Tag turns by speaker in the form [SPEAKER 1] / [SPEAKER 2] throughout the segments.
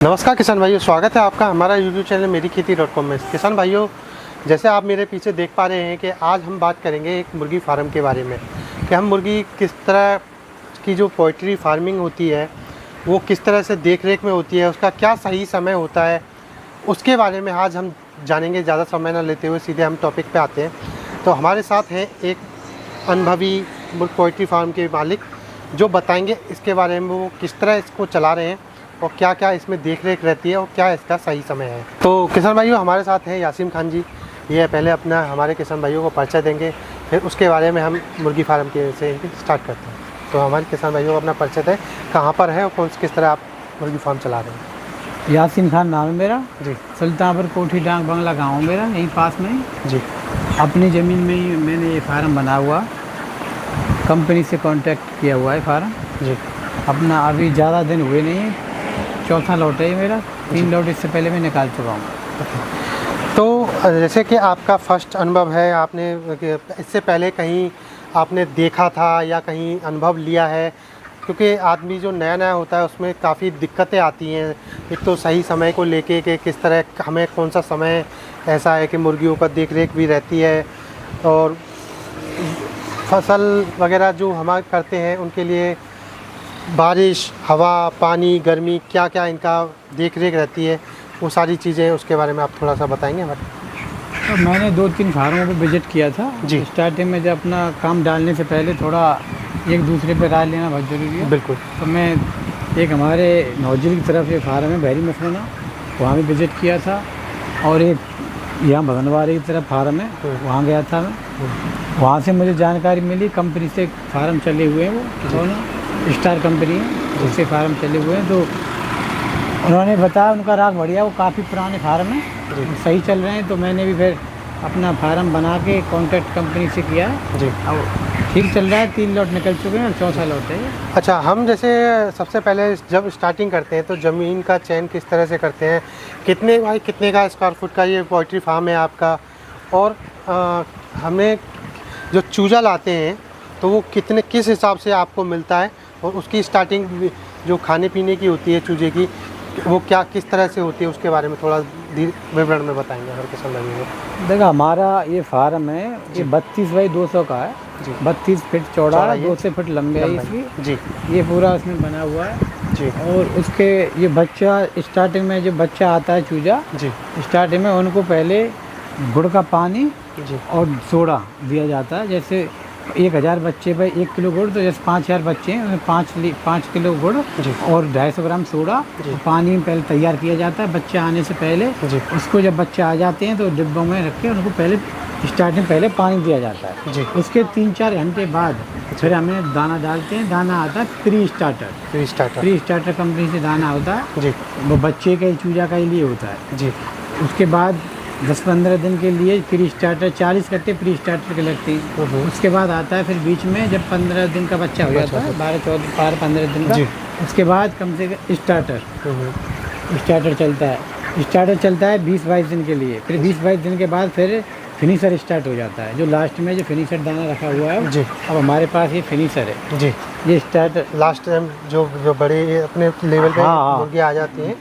[SPEAKER 1] नमस्कार किसान भाइयों, स्वागत है आपका हमारा यूट्यूब चैनल मेरी खेती.com में। किसान भाइयों, जैसे आप मेरे पीछे देख पा रहे हैं कि आज हम बात करेंगे एक मुर्गी फार्म के बारे में कि हम मुर्गी किस तरह की जो पोल्ट्री फार्मिंग होती है वो किस तरह से देख रेख में होती है, उसका क्या सही समय होता है, उसके बारे में आज हम जानेंगे। ज़्यादा समय ना लेते हुए सीधे हम टॉपिक पे आते हैं। तो हमारे साथ हैं एक अनुभवी पोल्ट्री फार्म के मालिक जो बताएंगे इसके बारे में, वो किस तरह इसको चला रहे हैं और क्या क्या इसमें देख रेख रहती है और क्या इसका सही समय है। तो किसान भाइयों, हमारे साथ हैं यासीम खान जी। ये पहले अपना हमारे किसान भाइयों को परिचय देंगे, फिर उसके बारे में हम मुर्गी फार्म के से स्टार्ट करते हैं। तो हमारे किसान भाइयों को अपना परिचय दें, कहाँ पर है और किस तरह आप मुर्गी फार्म चला रहे हैं।
[SPEAKER 2] यासीम खान नाम है मेरा
[SPEAKER 1] जी।
[SPEAKER 2] सुल्तानपुर कोठी डांग बंगला गाँव मेरा, यहीं पास में
[SPEAKER 1] जी।
[SPEAKER 2] अपनी ज़मीन में ही मैंने ये फार्म बना हुआ, कंपनी से कांटेक्ट किया हुआ है फार्म।
[SPEAKER 1] जी।
[SPEAKER 2] अपना अभी ज़्यादा दिन हुए नहीं है, चौथा लॉट है मेरा। 3 लॉट इससे पहले मैं निकाल चुका हूँ।
[SPEAKER 1] तो जैसे कि आपका फर्स्ट अनुभव है, आपने इससे पहले कहीं आपने देखा था या कहीं अनुभव लिया है? क्योंकि आदमी जो नया नया होता है उसमें काफ़ी दिक्कतें आती हैं। एक तो सही समय को लेके कि किस तरह हमें कौन सा समय ऐसा है कि मुर्गियों का देख रेख भी रहती है, और फसल वगैरह जो हम करते हैं उनके लिए बारिश, हवा, पानी, गर्मी, क्या क्या इनका देख रेख रहती है, वो सारी चीज़ें उसके बारे में आप थोड़ा सा बताएंगे हमारे।
[SPEAKER 2] तो मैंने 2-3 फार्मों को विजिट किया था
[SPEAKER 1] जी।
[SPEAKER 2] स्टार्टिंग में, जब अपना काम डालने से पहले थोड़ा एक दूसरे पर राय लेना बहुत ज़रूरी है।
[SPEAKER 1] बिल्कुल।
[SPEAKER 2] तो मैं एक हमारे नौजिल की तरफ एक फार्म है बहरी मसलाना, वहाँ भी विजिट किया था, और एक यहाँ भगनवारी की तरफ फार्म है, वहाँ गया था मैं। वहाँ से मुझे जानकारी मिली, कंपनी से फार्म चले हुए हैं वो दोनों, स्टार कंपनी है, उससे फार्म चले हुए हैं। तो उन्होंने बताया उनका राग बढ़िया, वो काफ़ी पुराने फार्म है, सही चल रहे हैं। तो मैंने भी फिर अपना फार्म बना के कॉन्ट्रैक्ट कंपनी से किया है
[SPEAKER 1] जी।
[SPEAKER 2] और ठीक चल रहा है। 3 लॉट निकल चुके हैं और चौथा लॉट है।
[SPEAKER 1] अच्छा, हम जैसे सबसे पहले जब स्टार्टिंग करते हैं तो ज़मीन का चयन किस तरह से करते हैं? कितने बाई कितने का स्क्वायर फुट का ये पोल्ट्री फार्म है आपका? और हमें जो चूजा लाते हैं तो वो किस हिसाब से आपको मिलता है, और उसकी स्टार्टिंग जो खाने पीने की होती है चूजे की, वो क्या किस तरह से होती है, उसके बारे में थोड़ा विवरण में बताएंगे हर किसान भाइयों को।
[SPEAKER 2] देखो, हमारा ये फार्म है, ये 32 बाई 200 का है
[SPEAKER 1] जी।
[SPEAKER 2] 32 फीट चौड़ा है, 200 फीट लंबे है इसकी
[SPEAKER 1] जी।
[SPEAKER 2] ये पूरा उसमें बना हुआ है
[SPEAKER 1] जी।
[SPEAKER 2] और उसके ये बच्चा स्टार्टिंग में जो बच्चा आता है चूजा,
[SPEAKER 1] जी।
[SPEAKER 2] स्टार्टिंग में उनको पहले गुड़ का पानी
[SPEAKER 1] जी।
[SPEAKER 2] और सोडा दिया जाता है। जैसे 1000 बच्चे पर 1 किलो गुड़, तो जैसे 5000 बच्चे हैं उनमें 5 किलो गुड़ और 250 ग्राम सोडा पानी में पहले तैयार किया जाता है बच्चे आने से पहले। उसको जब बच्चे आ जाते हैं तो डिब्बों में रख के उनको पहले स्टार्टिंग पहले पानी दिया जाता है जी। उसके 3-4 घंटे बाद फिर हमें दाना डालते हैं। दाना आता है प्री स्टार्टर कंपनी से दाना होता है जी। वो बच्चे का ही चूजा का ही लिए होता है जी। उसके बाद 10-15 दिन के लिए प्री स्टार्टर 40 कट्टे प्री स्टार्टर के लगते हैं। उसके बाद आता है फिर बीच में जब 15 दिन का बच्चा हो जाता है, 12-15 दिन का, उसके बाद कम से कम स्टार्टर चलता है 20-22 दिन के लिए। फिर 20-22 दिन के बाद फिर फिनिशर स्टार्ट हो जाता है, जो लास्ट में जो फिनिशर दाना रखा हुआ है जी। अब हमारे पास ये फिनिशर है जी। ये स्टार्टर लास्ट टाइम जो बड़े अपने लेवल पे मुर्गी आ जाती हैं,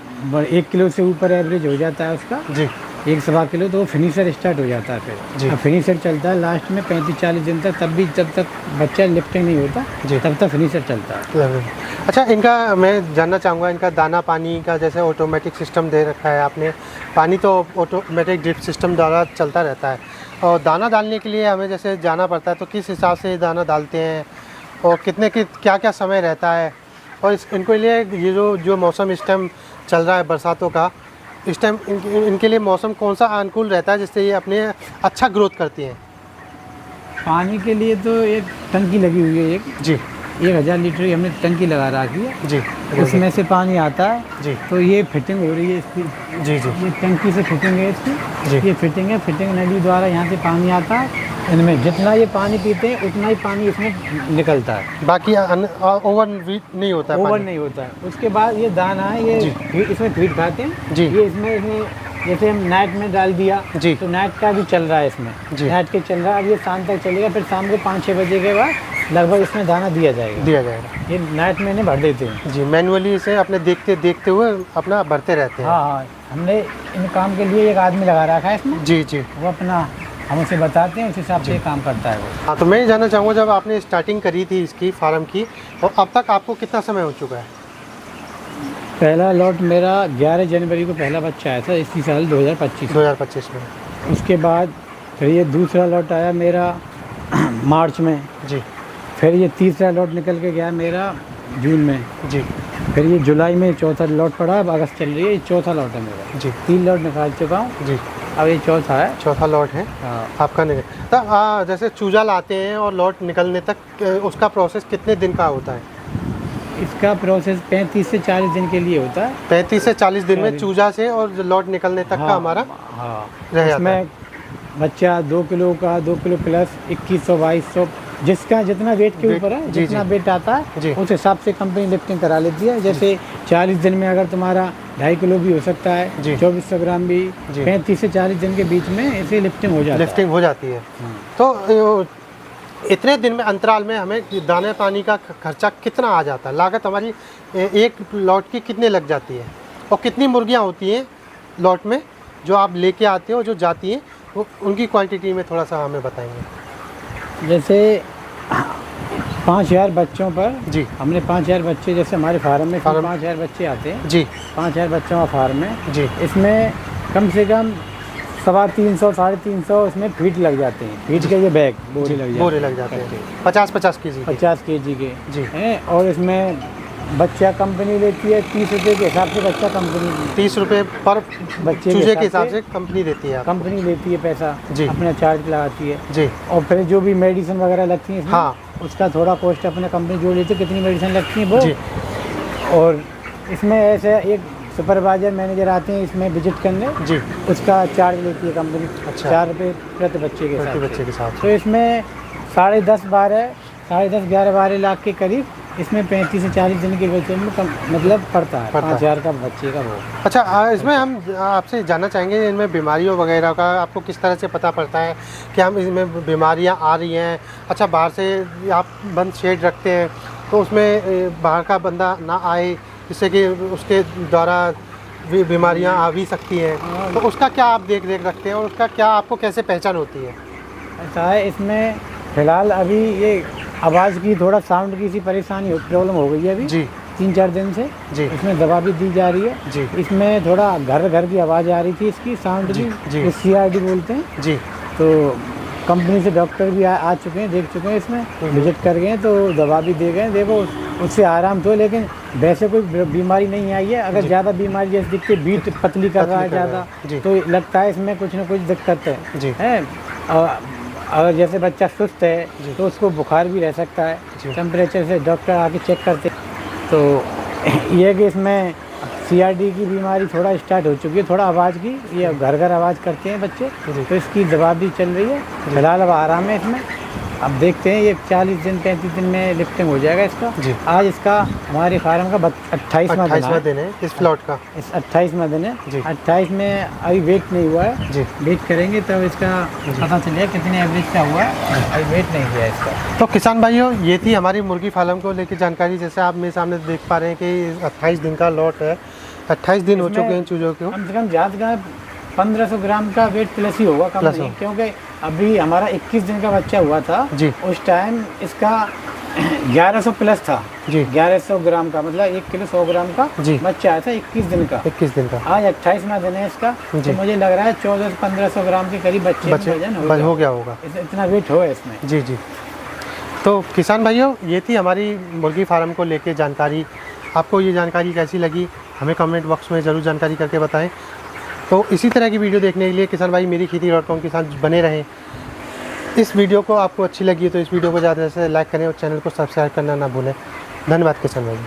[SPEAKER 2] 1 किलो से ऊपर एवरेज हो जाता है उसका जी, 1-1.25 किलो, तो वो फिनिशर स्टार्ट हो जाता है फिर। अब फिनिशर चलता है लास्ट में 35-40 दिन तक, तब भी जब तक बच्चा लिफ्टिंग नहीं होता तब तक फिनिशर चलता है।
[SPEAKER 1] अच्छा, इनका मैं जानना चाहूँगा, इनका दाना पानी का जैसे ऑटोमेटिक सिस्टम दे रखा है आपने, पानी तो ऑटोमेटिक ड्रिप सिस्टम द्वारा चलता रहता है, और दाना डालने के लिए हमें जैसे जाना पड़ता है तो किस हिसाब से दाना डालते हैं और क्या क्या समय रहता है? और इनको लिए ये जो मौसम इस टाइम चल रहा है बरसातों का, इस टाइम इनके लिए मौसम कौन सा अनुकूल रहता है जिससे ये अपने अच्छा ग्रोथ करती हैं?
[SPEAKER 2] पानी के लिए तो एक टंकी लगी हुई है एक जी, 1000 लीटर की हमने टंकी लगा रखी है जी। उसमें से पानी आता है जी। तो ये फिटिंग हो रही है इसकी जी जी। ये टंकी से फिटिंग है इसकी जी। ये फिटिंग है, फिटिंग नली द्वारा यहाँ से पानी आता है। इनमें जितना ये पानी पीते हैं उतना ही पानी इसमें निकलता है,
[SPEAKER 1] बाकी ओवर नहीं होता है,
[SPEAKER 2] ओवर नहीं होता है। उसके बाद ये दाना है, ये इसमें फीड खाते हैं जी। ये इसमें जैसे हम नाइट में डाल दिया जी, तो नाइट का भी चल रहा है इसमें, नाइट के चल रहा है। अब ये शाम तक चलेगा, फिर शाम को 5-6 बजे के बाद लगभग इसमें दाना दिया जाएगा।
[SPEAKER 1] दिया
[SPEAKER 2] ये नाइट में इन्हें भर देते हैं।
[SPEAKER 1] जी, मैनुअली इसे अपने देखते हुए अपना भरते रहते हैं।
[SPEAKER 2] हाँ हाँ, हमने इन काम के लिए एक आदमी लगा रखा है इसमें।
[SPEAKER 1] जी जी।
[SPEAKER 2] वो अपना हम उसे बताते हैं, उस हिसाब से काम करता है वो।
[SPEAKER 1] हाँ, तो मैं ये जानना चाहूँगा, जब आपने स्टार्टिंग करी थी इसकी फार्म की, और अब तक आपको कितना समय हो चुका है?
[SPEAKER 2] पहला लॉट मेरा 11 जनवरी को पहला बच्चा आया था, इसी साल 2025
[SPEAKER 1] 2025 में।
[SPEAKER 2] उसके बाद फिर ये दूसरा लॉट आया मेरा मार्च में।
[SPEAKER 1] जी
[SPEAKER 2] फिर ये तीसरा लॉट निकल के गया मेरा जून में।
[SPEAKER 1] जी
[SPEAKER 2] फिर ये जुलाई में चौथा लॉट पड़ा, अब अगस्त चल रही है, ये चौथा लॉट है मेरा।
[SPEAKER 1] जी
[SPEAKER 2] 3 लॉट निकाल चुका हूँ,
[SPEAKER 1] जी।
[SPEAKER 2] अब ये चौथा है।
[SPEAKER 1] चौथा लॉट है
[SPEAKER 2] हाँ।
[SPEAKER 1] आपका निकल। तो जैसे चूजा लाते हैं और लॉट निकलने तक उसका प्रोसेस कितने दिन का होता है?
[SPEAKER 2] इसका प्रोसेस 35 से 40 दिन के लिए होता है।
[SPEAKER 1] 35 से 40 दिन में चूजा से और लॉट निकलने तक का हमारा
[SPEAKER 2] हाँ
[SPEAKER 1] रह जाता
[SPEAKER 2] इसमें
[SPEAKER 1] है।
[SPEAKER 2] बच्चा 2 किलो का, 2 किलो प्लस 2100 2200 जिसका जितना वेट के ऊपर है,
[SPEAKER 1] जी,
[SPEAKER 2] जितना
[SPEAKER 1] जी।
[SPEAKER 2] वेट आता
[SPEAKER 1] जी।
[SPEAKER 2] है उस हिसाब से कंपनी लिफ्टिंग करा लेती है। जैसे 40 दिन में अगर तुम्हारा 2.5 किलो भी हो सकता है,
[SPEAKER 1] जी।
[SPEAKER 2] 2400 ग्राम भी,
[SPEAKER 1] जी।
[SPEAKER 2] 35 से 40 दिन के बीच में ऐसे लिफ्टिंग हो जाती है।
[SPEAKER 1] लिफ्टिंग हो जाती है।
[SPEAKER 2] हाँ।
[SPEAKER 1] तो इतने दिन में अंतराल में हमें दाने पानी का खर्चा कितना आ जाता है? लागत हमारी एक लॉट की कितने लग जाती है, और कितनी मुर्गियां होती हैं लॉट में जो आप लेके आते हो, जो जाती हैं, वो उनकी क्वांटिटी में थोड़ा सा हमें बताएंगे।
[SPEAKER 2] जैसे 5000 बच्चों पर
[SPEAKER 1] जी
[SPEAKER 2] हमने 5000 बच्चे, जैसे हमारे फार्म में
[SPEAKER 1] फार्म-
[SPEAKER 2] 5000 बच्चे आते हैं,
[SPEAKER 1] जी
[SPEAKER 2] 5000 बच्चों का फार्म है।
[SPEAKER 1] जी
[SPEAKER 2] इसमें कम से कम 350 350 इसमें फीट लग जाते हैं। फीट के ये बैग बोरे लग जाते
[SPEAKER 1] बोरे लग जाते हैं 50-50 केजी के।
[SPEAKER 2] 50 केजी के
[SPEAKER 1] जी।
[SPEAKER 2] हैं। और इसमें बच्चा कंपनी लेती है 30 रुपये के हिसाब से, बच्चा कंपनी
[SPEAKER 1] 30 रुपये पर
[SPEAKER 2] बच्चे
[SPEAKER 1] चूजे के
[SPEAKER 2] हिसाब
[SPEAKER 1] हिसाब से कंपनी देती है आपको।
[SPEAKER 2] कंपनी लेती है पैसा,
[SPEAKER 1] जी।
[SPEAKER 2] अपना चार्ज लगाती है।
[SPEAKER 1] जी
[SPEAKER 2] और फिर जो भी मेडिसिन वगैरह लगती है इसमें,
[SPEAKER 1] हाँ।
[SPEAKER 2] उसका थोड़ा कॉस्ट अपने कंपनी जोड़ लेती है, कितनी मेडिसिन लगती है वो।
[SPEAKER 1] जी
[SPEAKER 2] और इसमें ऐसे एक सुपरवाइजर मैनेजर आते हैं इसमें विजिट करने,
[SPEAKER 1] जी।
[SPEAKER 2] उसका चार्ज लेती है कंपनी।
[SPEAKER 1] अच्छा।
[SPEAKER 2] 4 रुपये प्रति बच्चे के
[SPEAKER 1] प्रति
[SPEAKER 2] साथ।
[SPEAKER 1] बच्चे के साथ।
[SPEAKER 2] तो इसमें 10.5 लाख के करीब इसमें 35 से 40 दिन के बच्चे में मतलब पड़ता है। 5000 का बच्चे का वो।
[SPEAKER 1] अच्छा, इसमें हम आपसे जानना चाहेंगे, इनमें बीमारियों वगैरह का आपको किस तरह से पता पड़ता है कि हम इसमें बीमारियां आ रही हैं? अच्छा, बाहर से आप बंद शेड रखते हैं तो उसमें बाहर का बंदा ना आए, जिससे कि उसके द्वारा भी बीमारियां आ भी सकती हैं, तो उसका क्या आप देख रखते हैं, और उसका क्या आपको कैसे पहचान होती है?
[SPEAKER 2] ऐसा है, इसमें फ़िलहाल अभी ये आवाज़ की थोड़ा साउंड की सी परेशानी प्रॉब्लम हो गई है अभी
[SPEAKER 1] जी
[SPEAKER 2] 3-4 दिन से।
[SPEAKER 1] जी
[SPEAKER 2] इसमें दवा भी दी जा रही है।
[SPEAKER 1] जी
[SPEAKER 2] इसमें थोड़ा घर की आवाज़ आ रही थी इसकी साउंड
[SPEAKER 1] जी, जी।
[SPEAKER 2] की, CRD बोलते हैं।
[SPEAKER 1] जी
[SPEAKER 2] तो कंपनी से डॉक्टर भी आ चुके हैं, देख चुके हैं, इसमें विजिट कर गए हैं, तो दवा भी दे गए। देखो उससे आराम तो, लेकिन वैसे कोई बीमारी नहीं आई है। अगर ज़्यादा बीमारी जैसे दिखती है, बीट पतली कर रहा है ज़्यादा,
[SPEAKER 1] जी।
[SPEAKER 2] तो लगता है इसमें कुछ ना कुछ दिक्कत है।
[SPEAKER 1] जी।
[SPEAKER 2] है अगर जैसे बच्चा सुस्त है तो उसको बुखार भी रह सकता है। टेम्परेचर से डॉक्टर आके चेक करते हैं। तो ये है कि इसमें CRD की बीमारी थोड़ा स्टार्ट हो चुकी है, थोड़ा आवाज़ की, ये घर आवाज़ करते हैं बच्चे, तो इसकी दवा भी चल रही है। फिलहाल अब आराम है इसमें। अब देखते हैं, ये 40 दिन 35 दिन में लिफ्टिंग हो जाएगा इसका।
[SPEAKER 1] जी।
[SPEAKER 2] आज इसका हमारे फार्म का 28वां
[SPEAKER 1] 28वां दिन है इस प्लॉट का।
[SPEAKER 2] इस 28वां दिन
[SPEAKER 1] जी।
[SPEAKER 2] है। 28 में अभी वेट नहीं हुआ है।
[SPEAKER 1] जी।
[SPEAKER 2] वेट करेंगे तब इसका पता चलेगा कितने एवरेज का हुआ है। अभी वेट नहीं हुआ है इसका।
[SPEAKER 1] तो किसान भाइयों, ये थी हमारी मुर्गी फार्म को लेकर जानकारी। जैसे आप मेरे सामने देख पा रहे हैं कि 28 दिन का लॉट है। 28 दिन हो
[SPEAKER 2] इसमें
[SPEAKER 1] चुके हैं चूजों को।
[SPEAKER 2] कम से कम ज़्यादा 1500 ग्राम का वेट प्लस ही होगा, कम
[SPEAKER 1] प्लस
[SPEAKER 2] नहीं,
[SPEAKER 1] हो।
[SPEAKER 2] क्योंकि अभी हमारा 21 दिन का बच्चा हुआ था।
[SPEAKER 1] जी।
[SPEAKER 2] उस टाइम इसका 1100 प्लस था।
[SPEAKER 1] जी।
[SPEAKER 2] 1100 ग्राम का मतलब 1 किलो 100 ग्राम का
[SPEAKER 1] जी।
[SPEAKER 2] बच्चा आया था 21 दिन का।
[SPEAKER 1] 21 दिन का।
[SPEAKER 2] आज 28वां दिन है इसका।
[SPEAKER 1] जी।
[SPEAKER 2] तो मुझे लग रहा है 1400 से 1500 ग्राम के करीब बच्चे वजन
[SPEAKER 1] हो गया होगा।
[SPEAKER 2] इतना वेट हो इसमें।
[SPEAKER 1] जी जी। तो किसान भाइयों, ये थी हमारी मुर्गी फार्म को लेके जानकारी। आपको ये जानकारी कैसी लगी हमें कमेंट बॉक्स में ज़रूर जानकारी करके बताएं। तो इसी तरह की वीडियो देखने के लिए किसान भाई मेरी खेती.com के साथ बने रहें। इस वीडियो को आपको अच्छी लगी तो इस वीडियो को ज़्यादा से लाइक करें और चैनल को सब्सक्राइब करना ना भूलें। धन्यवाद किसान भाई।